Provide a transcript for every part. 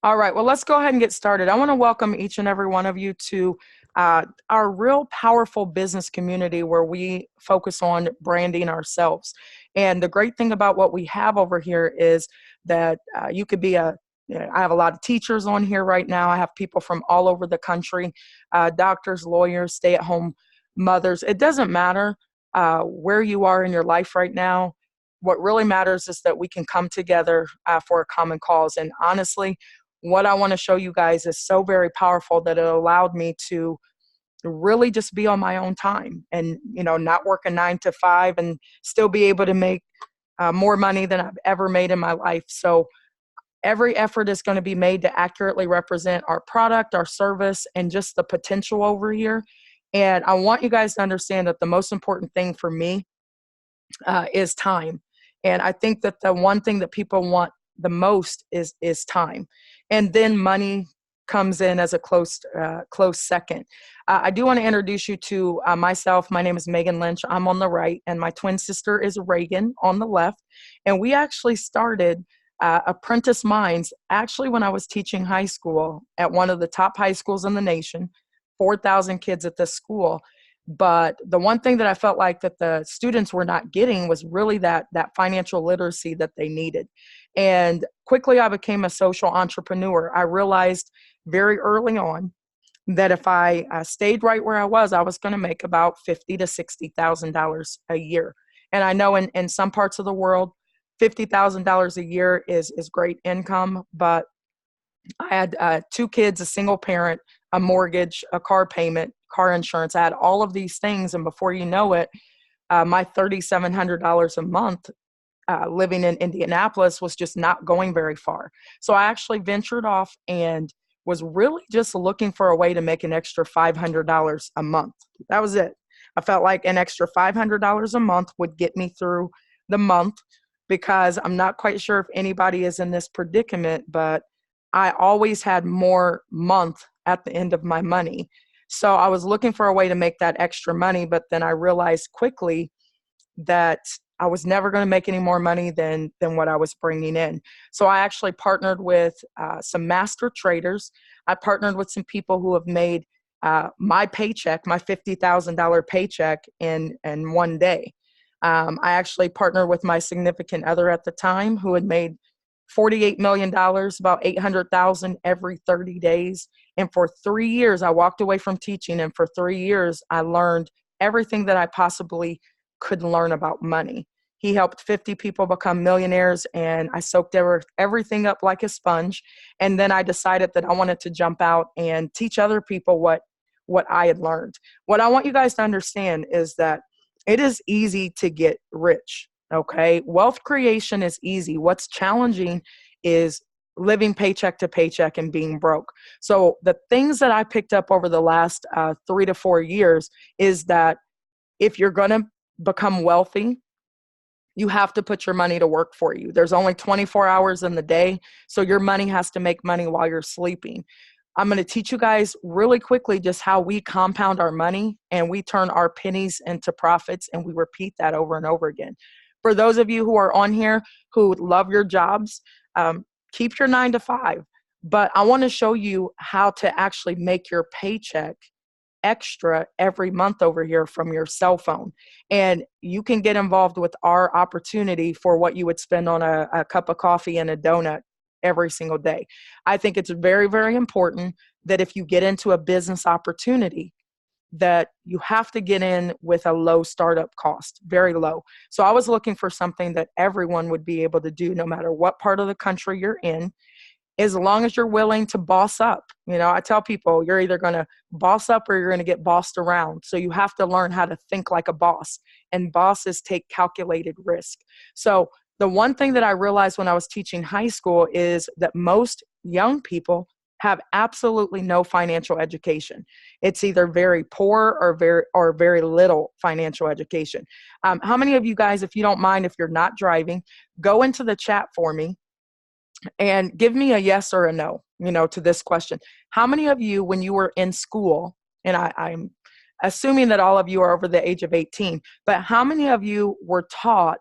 All right, well, let's go ahead and get started. I want to welcome each and every one of you to our real powerful business community where we focus on branding ourselves. And the great thing about what we have over here is that you could be I have a lot of teachers on here right now. I have people from all over the country, doctors, lawyers, stay-at-home mothers. It doesn't matter where you are in your life right now. What really matters is that we can come together for a common cause. And honestly, what I want to show you guys is so very powerful that it allowed me to really just be on my own time and, not work a 9 to 5 and still be able to make more money than I've ever made in my life. So every effort is going to be made to accurately represent our product, our service, and just the potential over here. And I want you guys to understand that the most important thing for me is time. And I think that the one thing that people want the most is time. And then money comes in as a close second. I do want to introduce you to myself. My name is Megan Lynch. I'm on the right, and my twin sister is Reagan on the left. And we actually started Apprentice Minds actually when I was teaching high school at one of the top high schools in the nation, 4,000 kids at this school. But the one thing that I felt like that the students were not getting was really that financial literacy that they needed. And quickly I became a social entrepreneur. I realized very early on that if I stayed right where I was going to make about $50,000 to $60,000 a year. And I know in some parts of the world, $50,000 a year is great income, but I had 2 kids, a single parent, a mortgage, a car payment, car insurance. I had all of these things. And before you know it, my $3,700 a month living in Indianapolis was just not going very far. So I actually ventured off and was really just looking for a way to make an extra $500 a month. That was it. I felt like an extra $500 a month would get me through the month, because I'm not quite sure if anybody is in this predicament, but I always had more month at the end of my money. So I was looking for a way to make that extra money, but then I realized quickly that I was never going to make any more money than what I was bringing in. So I actually partnered with some master traders. I partnered with some people who have made my paycheck, my $50,000 paycheck in one day. I actually partnered with my significant other at the time who had made $48 million, about $800,000 every 30 days. And for 3 years, I walked away from teaching. And for 3 years, I learned everything that I possibly could learn about money. He helped 50 people become millionaires, and I soaked everything up like a sponge. And then I decided that I wanted to jump out and teach other people what I had learned. What I want you guys to understand is that it is easy to get rich, okay? Wealth creation is easy. What's challenging is living paycheck to paycheck and being broke. So the things that I picked up over the last 3 to 4 years is that if you're going to become wealthy, you have to put your money to work for you. There's only 24 hours in the day, so your money has to make money while you're sleeping. I'm going to teach you guys really quickly just how we compound our money and we turn our pennies into profits, and we repeat that over and over again. For those of you who are on here who love your jobs, keep your 9 to 5. But I want to show you how to actually make your paycheck extra every month over here from your cell phone. And you can get involved with our opportunity for what you would spend on a cup of coffee and a donut every single day. I think it's very, very important that if you get into a business opportunity, that you have to get in with a low startup cost, very low. So I was looking for something that everyone would be able to do no matter what part of the country you're in, as long as you're willing to boss up. I tell people you're either going to boss up or you're going to get bossed around. So you have to learn how to think like a boss, and bosses take calculated risk. So the one thing that I realized when I was teaching high school is that most young people have absolutely no financial education. It's either very poor or very little financial education. How many of you guys, if you don't mind, if you're not driving, go into the chat for me and give me a yes or a no, to this question. How many of you, when you were in school, and I'm assuming that all of you are over the age of 18, but how many of you were taught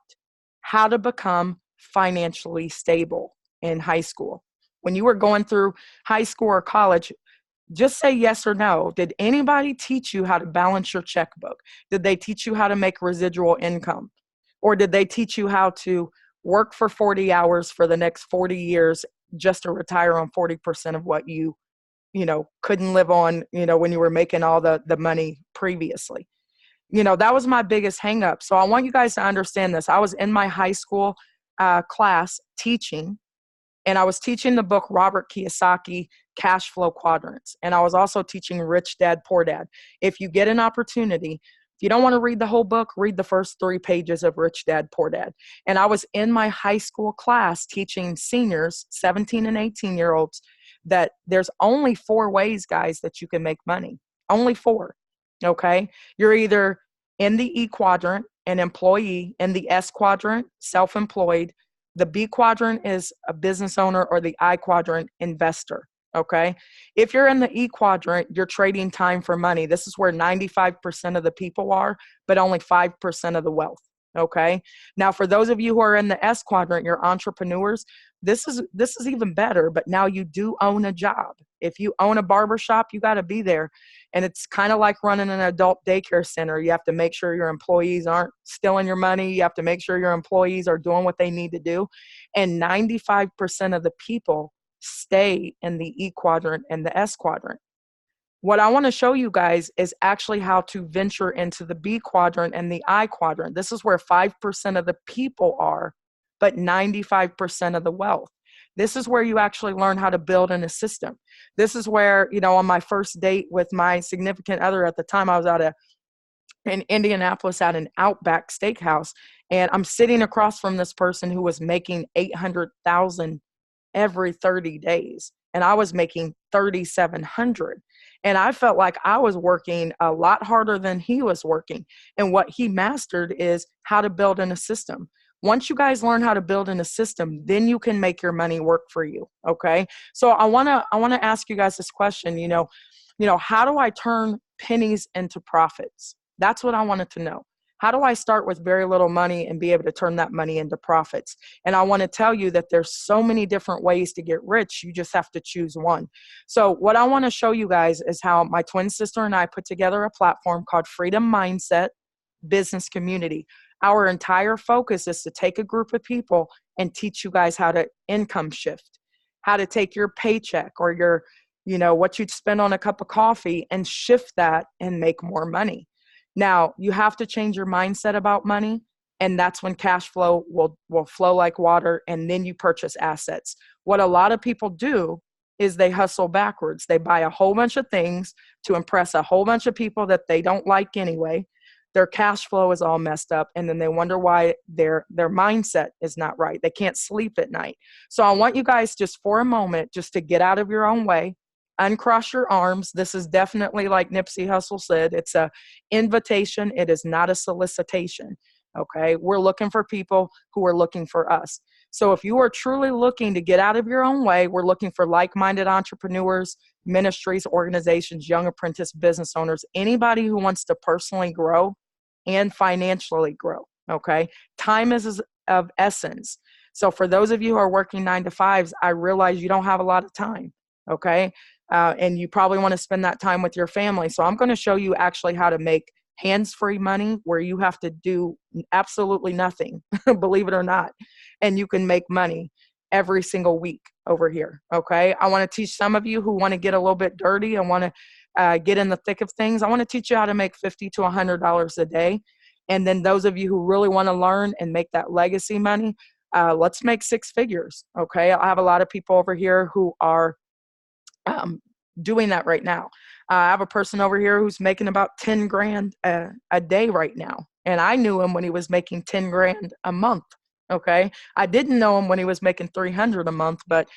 how to become financially stable in high school? When you were going through high school or college, just say yes or no. Did anybody teach you how to balance your checkbook? Did they teach you how to make residual income? Or did they teach you how to work for 40 hours for the next 40 years just to retire on 40% of what you couldn't live on, when you were making all the money previously? That was my biggest hang up. So I want you guys to understand this. I was in my high school class teaching, and I was teaching the book Robert Kiyosaki, Cash Flow Quadrants. And I was also teaching Rich Dad, Poor Dad. If you get an opportunity, if you don't want to read the whole book, read the first 3 pages of Rich Dad, Poor Dad. And I was in my high school class teaching seniors, 17 and 18-year-olds, that there's only 4 ways, guys, that you can make money. Only 4. Okay? You're either in the E quadrant, an employee; in the S quadrant, self-employed; the B quadrant is a business owner; or the I quadrant, investor. Okay. If you're in the E quadrant, you're trading time for money. This is where 95% of the people are, but only 5% of the wealth. Okay. Now, for those of you who are in the S quadrant, you're entrepreneurs. This is even better, but now you do own a job. If you own a barbershop, you got to be there. And it's kind of like running an adult daycare center. You have to make sure your employees aren't stealing your money. You have to make sure your employees are doing what they need to do. And 95% of the people stay in the E quadrant and the S quadrant. What I want to show you guys is actually how to venture into the B quadrant and the I quadrant. This is where 5% of the people are, but 95% of the wealth. This is where you actually learn how to build in a system. This is where, on my first date with my significant other at the time, I was in Indianapolis at an Outback Steakhouse, and I'm sitting across from this person who was making $800,000 every 30 days. And I was making 3,700. And I felt like I was working a lot harder than he was working. And what he mastered is how to build in a system. Once you guys learn how to build in a system, then you can make your money work for you. Okay. So I want to ask you guys this question, how do I turn pennies into profits? That's what I wanted to know. How do I start with very little money and be able to turn that money into profits? And I want to tell you that there's so many different ways to get rich. You just have to choose one. So what I want to show you guys is how my twin sister and I put together a platform called Freedom Mindset Business Community. Our entire focus is to take a group of people and teach you guys how to income shift, how to take your paycheck or your, what you'd spend on a cup of coffee and shift that and make more money. Now, you have to change your mindset about money, and that's when cash flow will flow like water, and then you purchase assets. What a lot of people do is they hustle backwards. They buy a whole bunch of things to impress a whole bunch of people that they don't like anyway. Their cash flow is all messed up, and then they wonder why their mindset is not right. They can't sleep at night. So I want you guys just for a moment just to get out of your own way. Uncross your arms. This is definitely, like Nipsey Hussle said, it's a invitation. It is not a solicitation. Okay. We're looking for people who are looking for us. So if you are truly looking to get out of your own way, we're looking for like-minded entrepreneurs, ministries, organizations, young apprentice business owners, anybody who wants to personally grow and financially grow. Okay. Time is of essence. So for those of you who are working 9-to-5s, I realize you don't have a lot of time. Okay. And you probably want to spend that time with your family. So I'm going to show you actually how to make hands-free money where you have to do absolutely nothing, believe it or not. And you can make money every single week over here. Okay. I want to teach some of you who want to get a little bit dirty and want to get in the thick of things. I want to teach you how to make $50 to $100 a day. And then those of you who really want to learn and make that legacy money, let's make 6 figures. Okay. I have a lot of people over here who are doing that right now. I have a person over here who's making about 10 grand a day right now. And I knew him when he was making 10 grand a month. Okay. I didn't know him when he was making 300 a month, but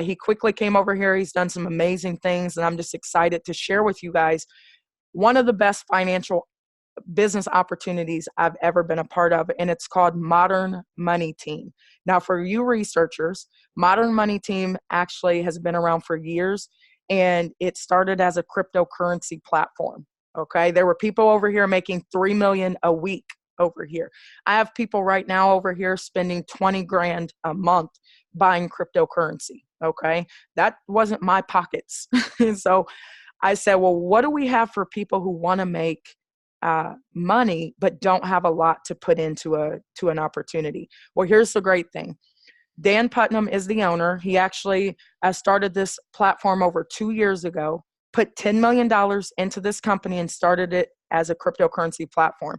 he quickly came over here. He's done some amazing things. And I'm just excited to share with you guys one of the best financial business opportunities I've ever been a part of, and it's called Modern Money Team. Now, for you researchers, Modern Money Team actually has been around for years, and it started as a cryptocurrency platform. Okay, there were people over here making $3 million a week over here. I have people right now over here spending 20 grand a month buying cryptocurrency. Okay. That wasn't my pockets. So I said, well, what do we have for people who want to make money but don't have a lot to put into an opportunity? Well, here's the great thing. Dan Putnam is the owner. He actually started this platform over 2 years ago, put $10 million into this company and started it as a cryptocurrency platform.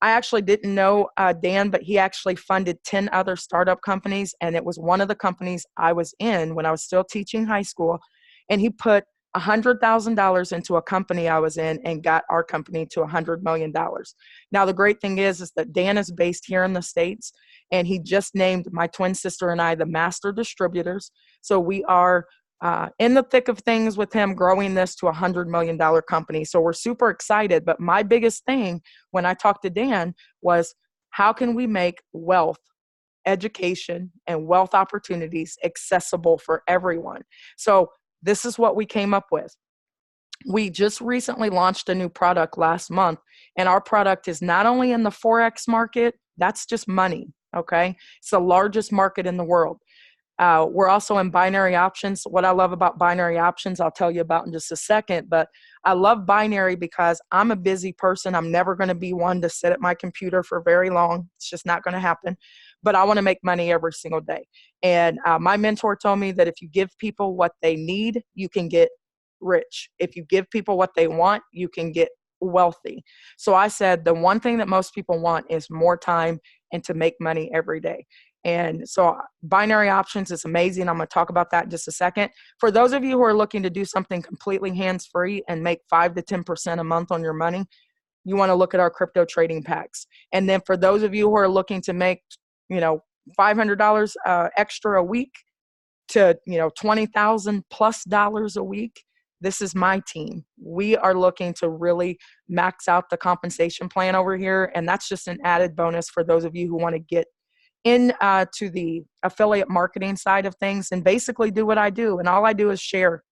I actually didn't know Dan, but he actually funded 10 other startup companies. And it was one of the companies I was in when I was still teaching high school. And he put $100,000 into a company I was in and got our company to $100 million. Now, the great thing is that Dan is based here in the States, and he just named my twin sister and I the master distributors. So we are in the thick of things with him growing this to $100 million company. So we're super excited. But my biggest thing when I talked to Dan was, how can we make wealth, education, and wealth opportunities accessible for everyone? So this is what we came up with. We just recently launched a new product last month, and our product is not only in the Forex market, that's just money, okay? It's the largest market in the world. We're also in binary options. What I love about binary options, I'll tell you about in just a second, but I love binary because I'm a busy person. I'm never going to be one to sit at my computer for very long. It's just not going to happen. But I want to make money every single day. And my mentor told me that if you give people what they need, you can get rich. If you give people what they want, you can get wealthy. So I said, the one thing that most people want is more time and to make money every day. And so binary options is amazing. I'm going to talk about that in just a second. For those of you who are looking to do something completely hands-free and make 5 to 10% a month on your money, you want to look at our crypto trading packs. And then for those of you who are looking to make, $500 extra a week to, $20,000 plus a week, this is my team. We are looking to really max out the compensation plan over here. And that's just an added bonus for those of you who want to get in to the affiliate marketing side of things and basically do what I do. And all I do is share.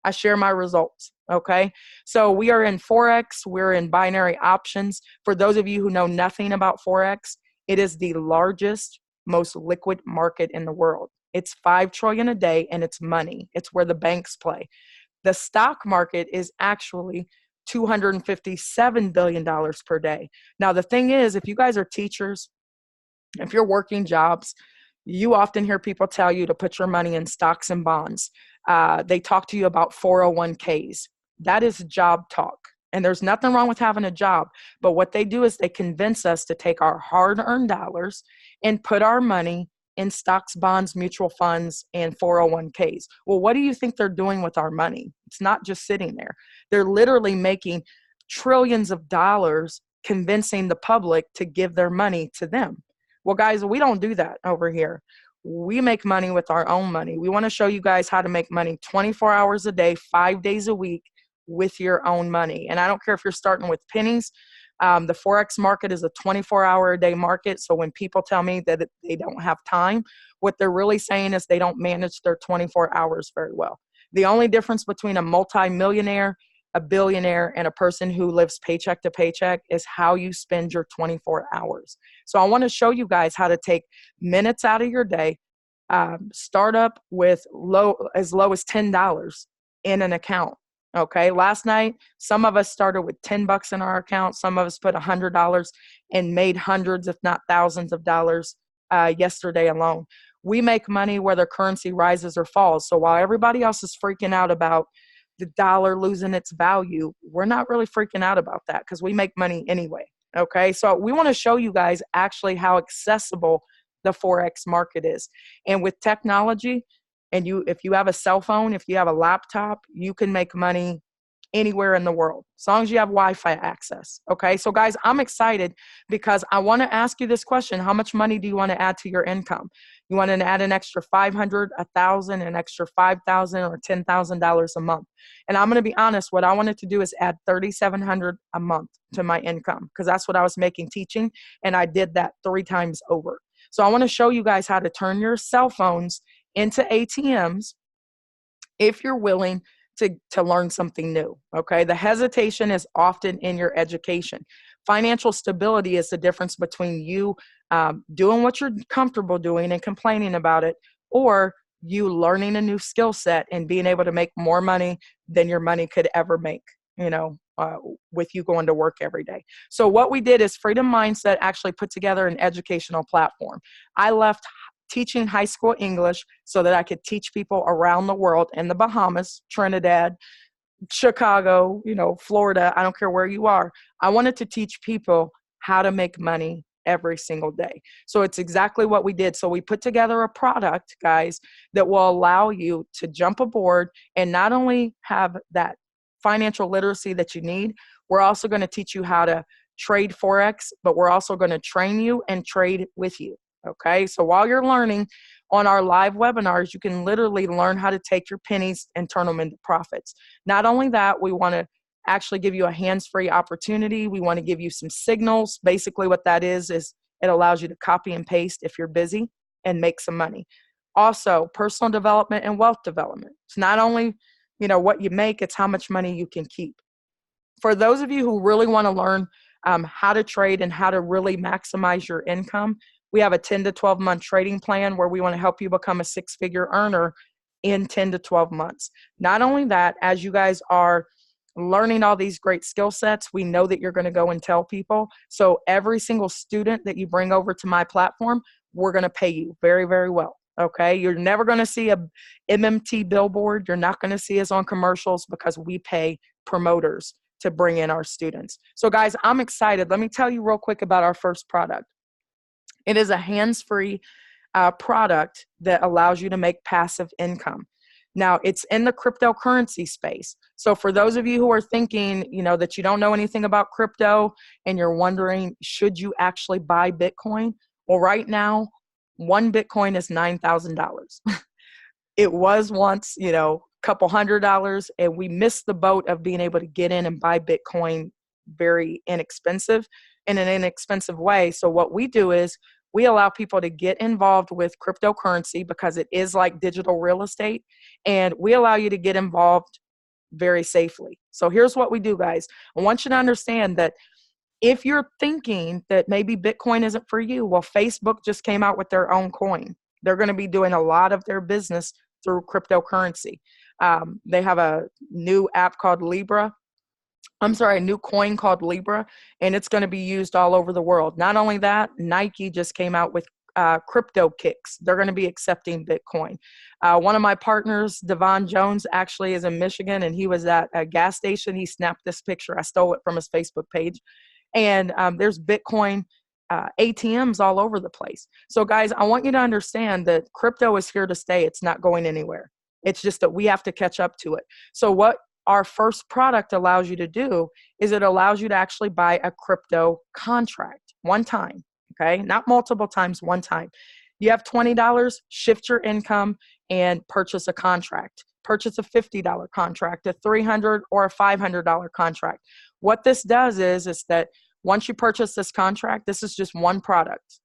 I share my results. Okay. So we are in Forex. We're in binary options. For those of you who know nothing about Forex, it is the largest, most liquid market in the world. It's 5 trillion a day, and it's money. It's where the banks play. The stock market is actually $257 billion per day. Now, the thing is, if you guys are teachers, if you're working jobs, you often hear people tell you to put your money in stocks and bonds. They talk to you about 401ks. That is job talk. And there's nothing wrong with having a job. But what they do is they convince us to take our hard-earned dollars and put our money in stocks, bonds, mutual funds, and 401ks. Well, what do you think they're doing with our money? It's not just sitting there. They're literally making trillions of dollars convincing the public to give their money to them. Well, guys, we don't do that over here. We make money with our own money. We want to show you guys how to make money 24 hours a day, 5 days a week with your own money. And I don't care if you're starting with pennies. The Forex market is a 24-hour-a-day market. So when people tell me that they don't have time, what they're really saying is they don't manage their 24 hours very well. The only difference between a multimillionaire, a billionaire, and a person who lives paycheck to paycheck is how you spend your 24 hours. So I want to show you guys how to take minutes out of your day, start up with as low as $10 in an account. Okay. Last night, some of us started with $10 in our account. Some of us put $100 and made hundreds, if not thousands of dollars yesterday alone. We make money whether currency rises or falls. So while everybody else is freaking out about the dollar losing its value, we're not really freaking out about that because we make money anyway. Okay. So we want to show you guys actually how accessible the Forex market is. And with technology, and if you have a cell phone, if you have a laptop, you can make money anywhere in the world, as long as you have Wi-Fi access. Okay. So guys, I'm excited because I want to ask you this question. How much money do you want to add to your income? You want to add an extra 500, 1,000, an extra 5,000 or $10,000 a month. And I'm going to be honest, what I wanted to do is add 3,700 a month to my income because that's what I was making teaching. And I did that 3 times over. So I want to show you guys how to turn your cell phones into ATMs if you're willing to learn something new. Okay. The hesitation is often in your education. Financial stability is the difference between you doing what you're comfortable doing and complaining about it, or you learning a new skill set and being able to make more money than your money could ever make, you know, with you going to work every day. So what we did is Freedom Mindset actually put together an educational platform. I left teaching high school English so that I could teach people around the world in the Bahamas, Trinidad, Chicago, you know, Florida, I don't care where you are. I wanted to teach people how to make money every single day. So it's exactly what we did. So we put together a product, guys, that will allow you to jump aboard and not only have that financial literacy that you need, we're also going to teach you how to trade Forex, but we're also going to train you and trade with you. Okay. So while you're learning on our live webinars, you can literally learn how to take your pennies and turn them into profits. Not only that, we want to actually give you a hands-free opportunity. We want to give you some signals. Basically what that is it allows you to copy and paste if you're busy and make some money. Also, personal development and wealth development. It's not only, you know, what you make, it's how much money you can keep. For those of you who really want to learn how to trade and how to really maximize your income, we have a 10 to 12 month trading plan where we want to help you become a six-figure earner in 10 to 12 months. Not only that, as you guys are learning all these great skill sets, we know that you're going to go and tell people. So every single student that you bring over to my platform, we're going to pay you very, very well. Okay. You're never going to see a MMT billboard. You're not going to see us on commercials because we pay promoters to bring in our students. So guys, I'm excited. Let me tell you real quick about our first product. It is a hands-free product that allows you to make passive income. Now, it's in the cryptocurrency space. So for those of you who are thinking, you know, that you don't know anything about crypto and you're wondering, should you actually buy Bitcoin? Well, right now, one Bitcoin is $9,000. It was once, you know, a couple $100, and we missed the boat of being able to get in and buy Bitcoin very inexpensive in an inexpensive way. So what we do is we allow people to get involved with cryptocurrency because it is like digital real estate, and we allow you to get involved very safely. So here's what we do, guys. I want you to understand that if you're thinking that maybe Bitcoin isn't for you, well, Facebook just came out with their own coin. They're going to be doing a lot of their business through cryptocurrency. They have a new app called Libra. A new coin called Libra, and it's going to be used all over the world. Not only that, Nike just came out with crypto kicks. They're going to be accepting Bitcoin. One of my partners, Devon Jones, actually is in Michigan, and he was at a gas station. He snapped this picture. I stole it from his Facebook page. And there's Bitcoin ATMs all over the place. So guys, I want you to understand that crypto is here to stay. It's not going anywhere. It's just that we have to catch up to it. So what our first product allows you to do is it allows you to actually buy a crypto contract one time, okay? Not multiple times, one time. You have $20, shift your income and purchase a contract. Purchase a $50 contract, a $300 or a $500 contract. What this does is that once you purchase this contract, this is just one product.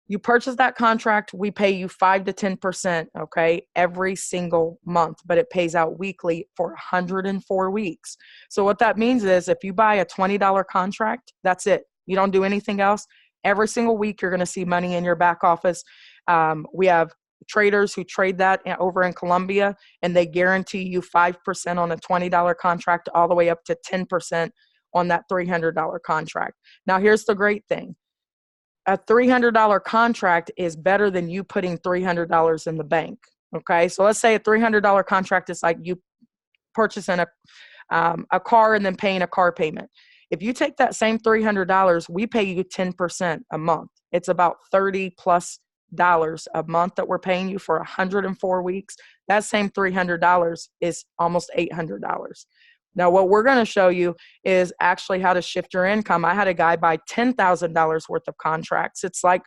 You purchase that contract, we pay you 5 to 10%, okay, every single month, but it pays out weekly for 104 weeks. So what that means is if you buy a $20 contract, that's it. You don't do anything else. Every single week, you're going to see money in your back office. We have traders who trade that over in Colombia, and they guarantee you 5% on a $20 contract all the way up to 10% on that $300 contract. Now, here's the great thing. A $300 contract is better than you putting $300 in the bank. Okay, so let's say a $300 contract is like you purchasing a car and then paying a car payment. If you take that same $300, we pay you 10% a month. It's about $30 plus a month that we're paying you for 104 weeks. That same $300 is almost $800. Now, what we're going to show you is actually how to shift your income. I had a guy buy $10,000 worth of contracts. It's like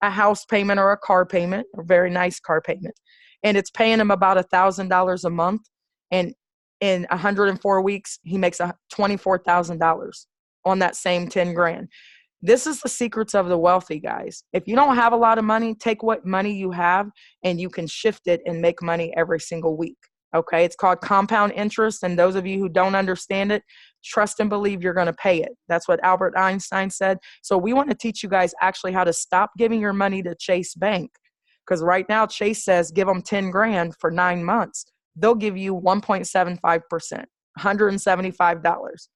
a house payment or a car payment, a very nice car payment. And it's paying him about $1,000 a month. And in 104 weeks, he makes $24,000 on that same 10 grand. This is the secrets of the wealthy, guys. If you don't have a lot of money, take what money you have and you can shift it and make money every single week. Okay, it's called compound interest. And those of you who don't understand it, trust and believe you're going to pay it. That's what Albert Einstein said. So we want to teach you guys actually how to stop giving your money to Chase Bank. Because right now, Chase says give them 10 grand for 9 months. They'll give you 1.75%, $175.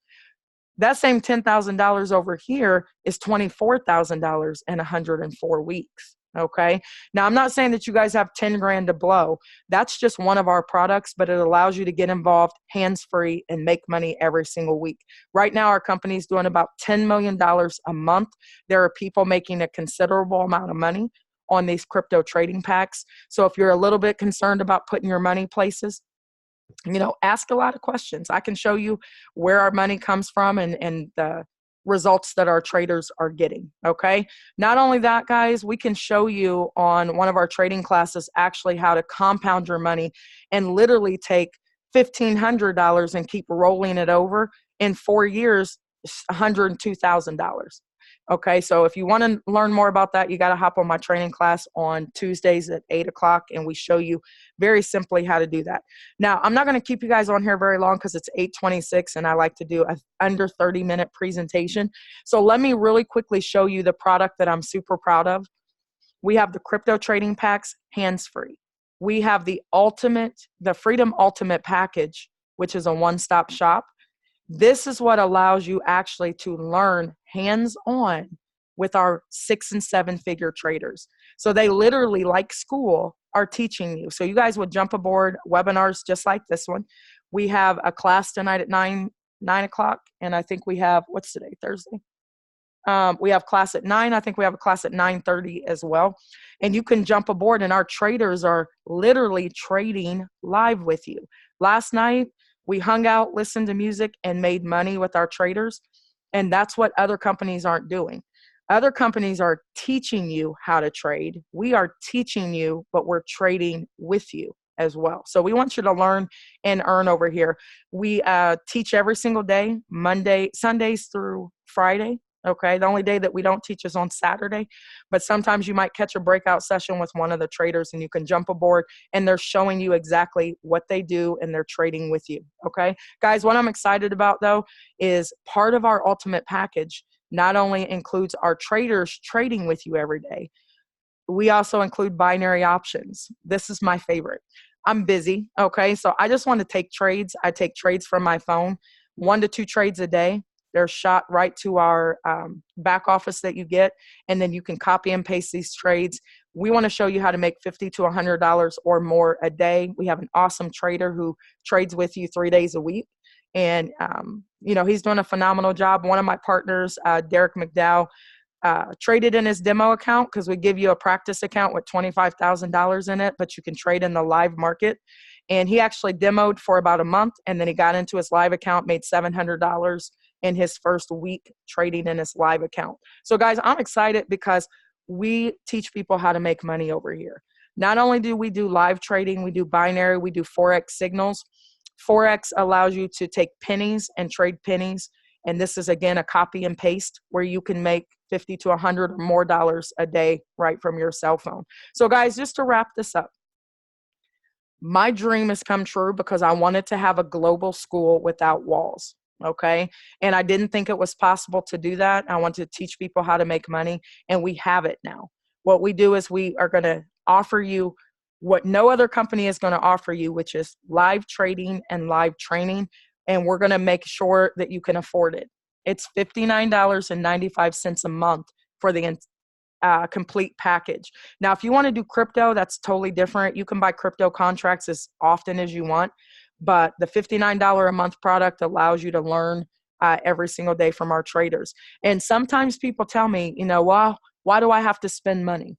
That same $10,000 over here is $24,000 in 104 weeks. Okay. Now, I'm not saying that you guys have 10 grand to blow. That's just one of our products, but it allows you to get involved hands free and make money every single week. Right now, our company is doing about $10 million a month. There are people making a considerable amount of money on these crypto trading packs. So if you're a little bit concerned about putting your money places, ask a lot of questions. I can show you where our money comes from and the results that our traders are getting. Okay. Not only that, guys, we can show you on one of our trading classes actually how to compound your money and literally take $1,500 and keep rolling it over in 4 years, $102,000. Okay, so if you want to learn more about that, you got to hop on my training class on Tuesdays at 8 o'clock, and we show you very simply how to do that. Now, I'm not going to keep you guys on here very long because it's 8:26, and I like to do a under 30-minute presentation. So let me really quickly show you the product that I'm super proud of. We have the crypto trading packs hands-free. We have the Freedom Ultimate package, which is a one-stop shop. This is what allows you actually to learn hands-on with our 6 and 7 figure traders. So they literally, like school, are teaching you. So you guys would jump aboard webinars just like this one. We have a class tonight at 9 o'clock, and I think we have, what's today, Thursday? We have class at 9. I think we have a class at 9:30 as well. And you can jump aboard, and our traders are literally trading live with you. Last night, we hung out, listened to music, and made money with our traders. And that's what other companies aren't doing. Other companies are teaching you how to trade. We are teaching you, but we're trading with you as well. So we want you to learn and earn over here. We teach every single day, Sundays through Friday. Okay, the only day that we don't teach is on Saturday, but sometimes you might catch a breakout session with one of the traders and you can jump aboard and they're showing you exactly what they do and they're trading with you. Okay, guys, what I'm excited about though is part of our ultimate package not only includes our traders trading with you every day, we also include binary options. This is my favorite. I'm busy, okay, so I just want to take trades. I take trades from my phone, 1 to 2 trades a day. They're shot right to our back office that you get, and then you can copy and paste these trades. We want to show you how to make $50 to $100 or more a day. We have an awesome trader who trades with you 3 days a week, and he's doing a phenomenal job. One of my partners, Derek McDowell, traded in his demo account because we give you a practice account with $25,000 in it, but you can trade in the live market. And he actually demoed for about a month, and then he got into his live account, made $700 in his first week trading in his live account. So guys, I'm excited because we teach people how to make money over here. Not only do we do live trading, we do binary, we do Forex signals. Forex allows you to take pennies and trade pennies. And this is, again, a copy and paste where you can make $50 to $100 or more a day right from your cell phone. So guys, just to wrap this up, my dream has come true because I wanted to have a global school without walls. Okay. And I didn't think it was possible to do that. I want to teach people how to make money, and we have it now. What we do is we are going to offer you what no other company is going to offer you, which is live trading and live training. And we're going to make sure that you can afford it. It's $59.95 a month for the complete package. Now, if you want to do crypto, that's totally different. You can buy crypto contracts as often as you want. But the $59 a month product allows you to learn every single day from our traders. And sometimes people tell me, well, why do I have to spend money?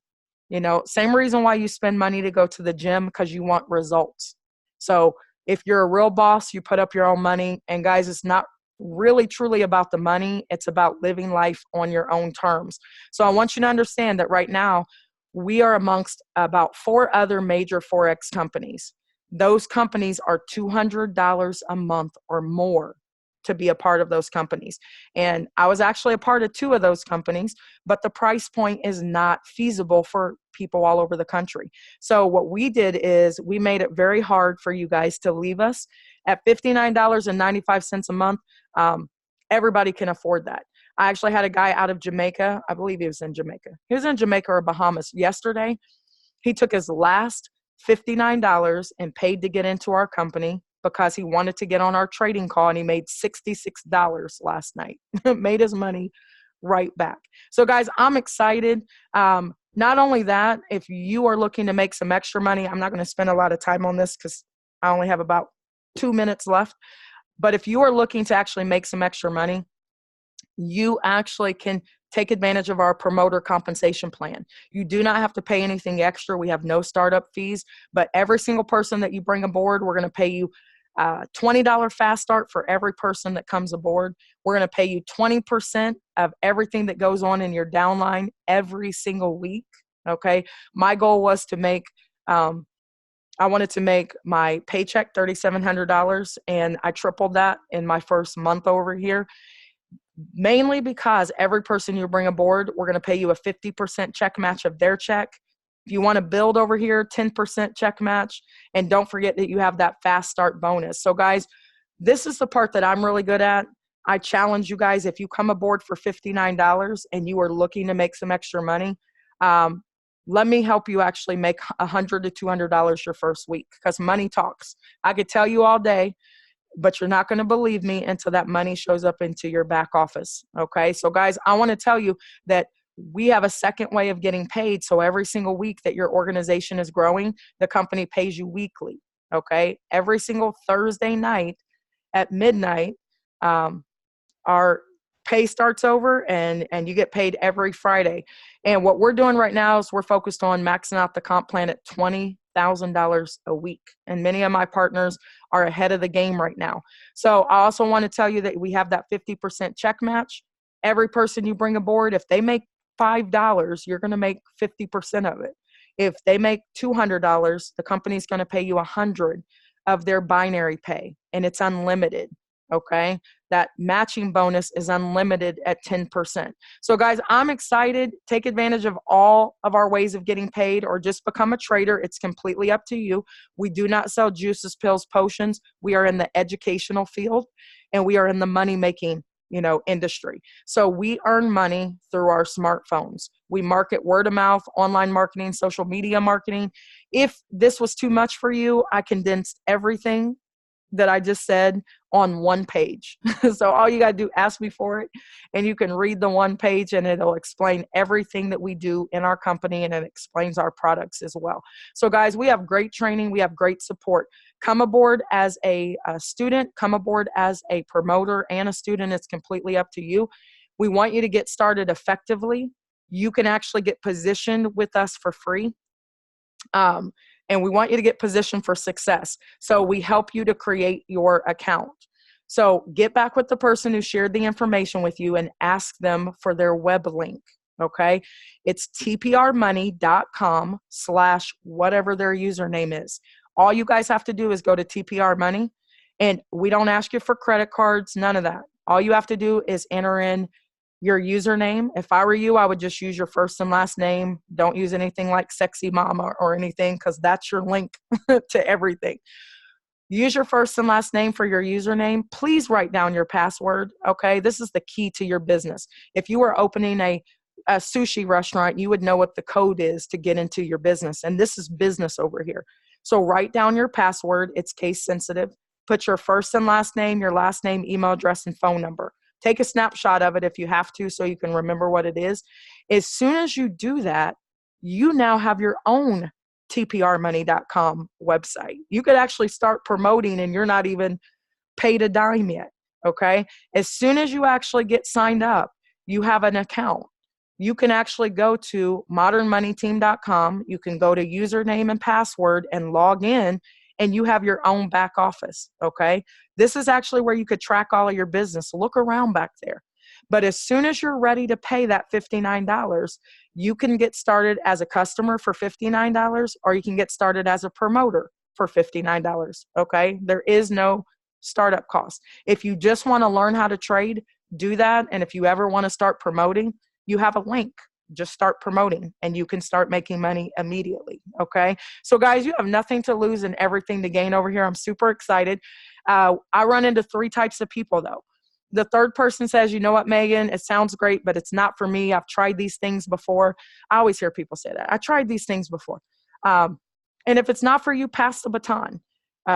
Same reason why you spend money to go to the gym, because you want results. So if you're a real boss, you put up your own money. And guys, it's not really truly about the money. It's about living life on your own terms. So I want you to understand that right now, we are amongst about 4 other major Forex companies. Those companies are $200 a month or more to be a part of those companies. And I was actually a part of 2 of those companies, but the price point is not feasible for people all over the country. So what we did is we made it very hard for you guys to leave us at $59.95 a month. Everybody can afford that. I actually had a guy out of Jamaica. I believe he was in Jamaica. He was in Jamaica or Bahamas yesterday. He took his last $59 and paid to get into our company because he wanted to get on our trading call, and he made $66 last night. Made his money right back. So guys, I'm excited. Not only that, if you are looking to make some extra money, I'm not going to spend a lot of time on this because I only have about 2 minutes left. But if you are looking to actually make some extra money, you actually can take advantage of our promoter compensation plan. You do not have to pay anything extra. We have no startup fees, but every single person that you bring aboard, we're going to pay you $20 fast start for every person that comes aboard. We're going to pay you 20% of everything that goes on in your downline every single week. Okay. My goal was to make, I wanted to make my paycheck $3,700, and I tripled that in my first month over here. Mainly because every person you bring aboard, we're going to pay you a 50% check match of their check. If you want to build over here, 10% check match. And don't forget that you have that fast start bonus. So guys, this is the part that I'm really good at. I challenge you guys, if you come aboard for $59 and you are looking to make some extra money, let me help you actually make $100 to $200 your first week, because money talks. I could tell you all day, but you're not going to believe me until that money shows up into your back office. Okay. So guys, I want to tell you that we have a second way of getting paid. So every single week that your organization is growing, the company pays you weekly. Okay. Every single Thursday night at midnight, our pay starts over, and you get paid every Friday. And what we're doing right now is we're focused on maxing out the comp plan at $20,000 a week. And many of my partners are ahead of the game right now. So I also want to tell you that we have that 50% check match. Every person you bring aboard, if they make $5, you're going to make 50% of it. If they make $200, the company's going to pay you $100 of their binary pay, and it's unlimited. Okay. That matching bonus is unlimited at 10%. So guys, I'm excited. Take advantage of all of our ways of getting paid, or just become a trader. It's completely up to you. We do not sell juices, pills, potions. We are in the educational field, and we are in the money-making, industry. So we earn money through our smartphones. We market word of mouth, online marketing, social media marketing. If this was too much for you, I condensed everything that I just said on one page. So all you got to do, ask me for it, and you can read the one page, and it'll explain everything that we do in our company, and it explains our products as well. So guys, we have great training. We have great support. Come aboard as a student, come aboard as a promoter and a student. It's completely up to you. We want you to get started effectively. You can actually get positioned with us for free. And we want you to get positioned for success. So we help you to create your account. So get back with the person who shared the information with you and ask them for their web link. Okay. It's tprmoney.com/whatever their username is. All you guys have to do is go to TPR Money, and we don't ask you for credit cards, none of that. All you have to do is enter in your username. If I were you, I would just use your first and last name. Don't use anything like sexy mama or anything, because that's your link to everything. Use your first and last name for your username. Please write down your password. Okay. This is the key to your business. If you were opening a sushi restaurant, you would know what the code is to get into your business. And this is business over here. So write down your password. It's case sensitive. Put your first and last name, your last name, email address, and phone number. Take a snapshot of it if you have to, so you can remember what it is. As soon as you do that, you now have your own tprmoney.com website. You could actually start promoting, and you're not even paid a dime yet. Okay. As soon as you actually get signed up, you have an account. You can actually go to modernmoneyteam.com. You can go to username and password and log in, and you have your own back office. Okay. This is actually where you could track all of your business. Look around back there. But as soon as you're ready to pay that $59, you can get started as a customer for $59, or you can get started as a promoter for $59. Okay. There is no startup cost. If you just want to learn how to trade, do that. And if you ever want to start promoting, you have a link. Just start promoting, and you can start making money immediately. Okay. So guys, you have nothing to lose and everything to gain over here. I'm super excited. I run into 3 types of people though. The third person says, you know what, Megan, it sounds great, but it's not for me. I've tried these things before. I always hear people say that. I tried these things before. And if it's not for you, pass the baton.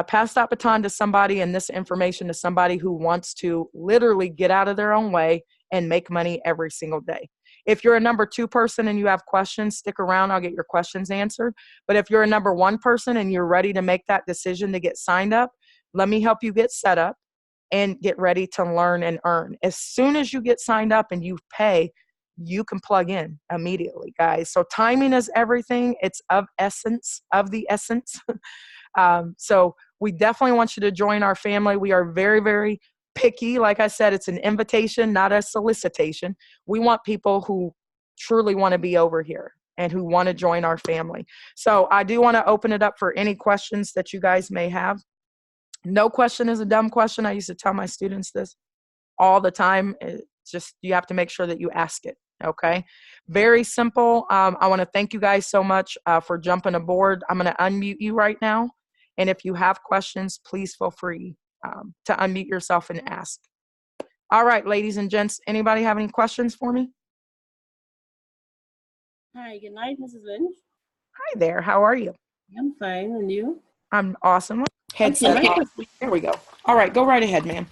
Pass that baton to somebody and this information to somebody who wants to literally get out of their own way and make money every single day. If you're a number 2 person and you have questions, stick around. I'll get your questions answered. But if you're a number 1 person and you're ready to make that decision to get signed up, let me help you get set up and get ready to learn and earn. As soon as you get signed up and you pay, you can plug in immediately, guys. So timing is everything. It's of the essence. So we definitely want you to join our family. We are very, very picky. Like I said, it's an invitation, not a solicitation. We want people who truly want to be over here and who want to join our family. So I do want to open it up for any questions that you guys may have. No question is a dumb question. I used to tell my students this all the time. It's just, you have to make sure that you ask it. Okay. Very simple. I want to thank you guys so much for jumping aboard. I'm going to unmute you right now. And if you have questions, please feel free to unmute yourself and ask. All right, ladies and gents, anybody have any questions for me? Hi, good night, Mrs. Lynch. Hi there. How are you? I'm fine, and you? I'm awesome. Headset off. There we go. All right, go right ahead, ma'am.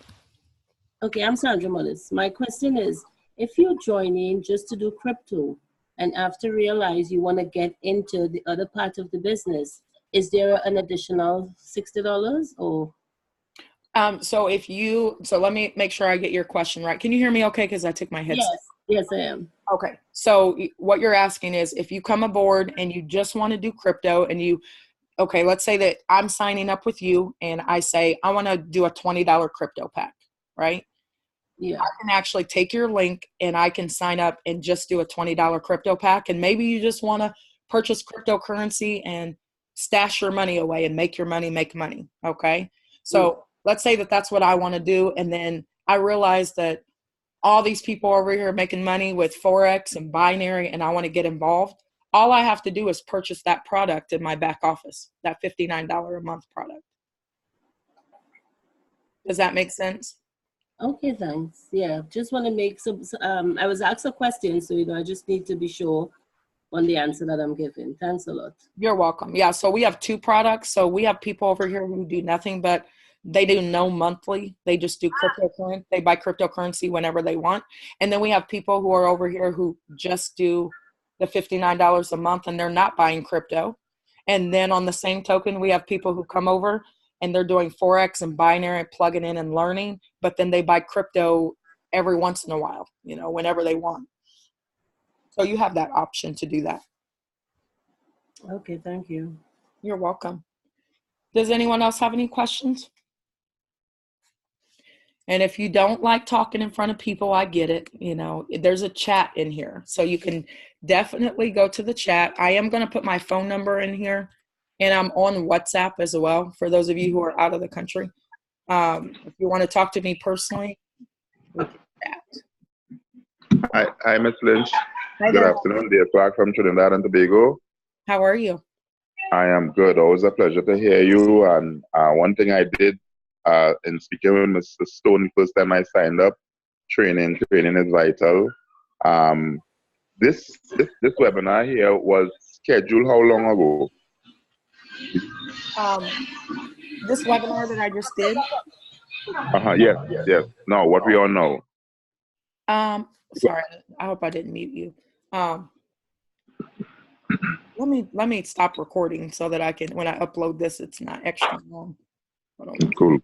Okay, I'm Sandra Mullis. My question is, if you join in just to do crypto and after realize you want to get into the other part of the business, is there an additional $60 or? So let me make sure I get your question right. Can you hear me okay? Because I took my headset. Yes, I am. Okay. So what you're asking is, if you come aboard and you just want to do crypto and okay, let's say that I'm signing up with you and I say, I want to do a $20 crypto pack, right? Yeah. I can actually take your link and I can sign up and just do a $20 crypto pack. And maybe you just want to purchase cryptocurrency and stash your money away and make your money make money. Okay. So let's say that that's what I want to do. And then I realize that all these people over here are making money with Forex and binary, and I want to get involved. All I have to do is purchase that product in my back office, that $59 a month product. Does that make sense? Okay, thanks. Yeah, just want to make some, I was asked a question, so, I just need to be sure on the answer that I'm giving. Thanks a lot. You're welcome. Yeah, so we have 2 products. So we have people over here who do nothing, but they do no monthly. They just do cryptocurrency. They buy cryptocurrency whenever they want. And then we have people who are over here who just do the $59 a month and they're not buying crypto. And then on the same token, we have people who come over and they're doing Forex and binary, plugging in and learning, but then they buy crypto every once in a while, whenever they want. So you have that option to do that. Okay, thank you. You're welcome. Does anyone else have any questions? And if you don't like talking in front of people, I get it. There's a chat in here. So you can definitely go to the chat. I am going to put my phone number in here. And I'm on WhatsApp as well, for those of you who are out of the country. If you want to talk to me personally, we can chat. Hi, Ms. Lynch. Good afternoon. Dear Clark from Trinidad and Tobago. How are you? I am good. Always a pleasure to hear you. And one thing I did in speaking with Mr. Stone first time I signed up, training is vital. This webinar here was scheduled how long ago? This webinar that I just did? Yes. No, what we all know. Sorry, I hope I didn't mute you. Let me stop recording so that I can, when I upload this, it's not extra long. Cool.